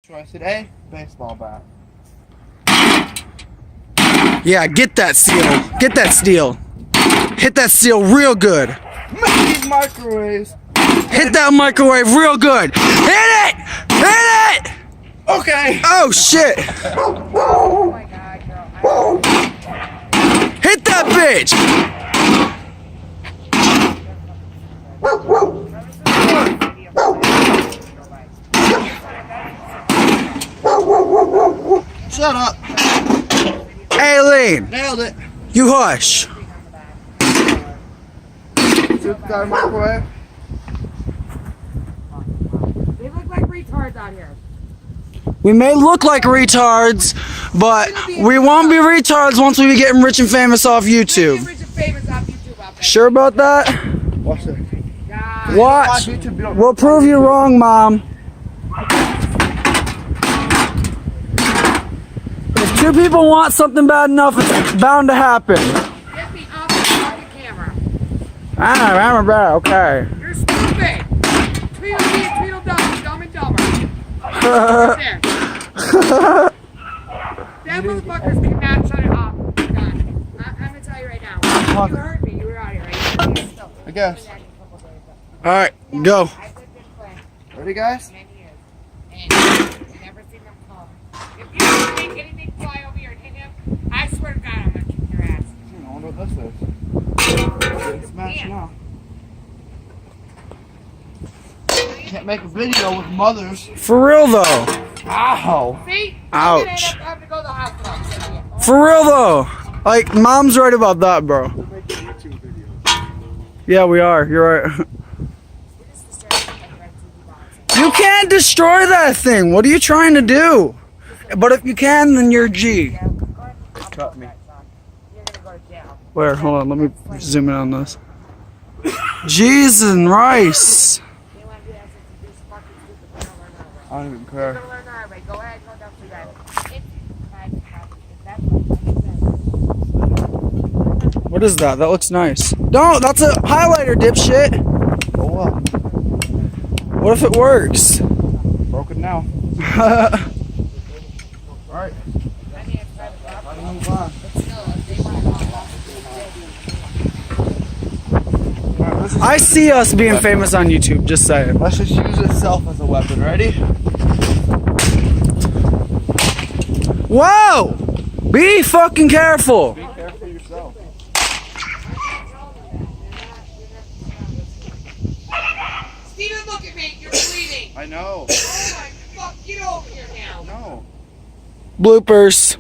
Choice today, baseball bat. Yeah, get that seal. Get that steel. Hit that steel real good. These microwaves. Hit that microwave real good. Hit it! Hit it! Okay. Oh shit! Oh my god, girl. Hit that bitch! Shut up. Aileen, Nailed it. you hush. Super microwave. They look like retards out here. We may look like retards, but we won't be retards once we be getting rich and famous off YouTube. Rich and famous off YouTube out there. Sure about that? Watch it. God. Watch. YouTube, you don't- We'll prove you wrong, Mom. If two people want something bad enough, it's bound to happen. Get me off the camera. I'm bad, okay. You're stupid. Tweedledee and Tweedledum, dumb and dumber. Right there. That motherfuckers cannot shut it off. God. I'm gonna tell you right now. You heard me. You were out here, right? I guess. Alright, go. I've lived in Flint Ready, guys? for many years. And I've never seen them come. If you don't make anything fly over here and hit him, I swear to God, I'm gonna kick your ass. I wonder what this is. Getting smashed Man. now. Can't make a video with mothers. For real though. Ow. See? Ouch. I'm gonna end up having to go to the hospital. For real though. Like, Mom's right about that, bro. Yeah, we are. You're right. You can't destroy that thing. What are you trying to do? But if you can, then you're G. Cut me. You're gonna go to jail. Where? Hold on. Let me zoom in on this. Cheese and rice. You wanna do that since you do fucking stupid, you're gonna learn the hard way. I don't even You're care. gonna learn the hard way. Go ahead, go down to that. If that's what What is that? That looks nice. Don't. That's a highlighter, dipshit. Oh well. What if it works? Broken now. Alright. Move on. Alright, let's just- I see us being famous on YouTube. Just saying. Let's just use itself as a weapon. Ready? Whoa! Be fucking careful. Be careful yourself. Steven, look at me. You're bleeding. I know. Oh my fuck. Get over here now. No. Bloopers.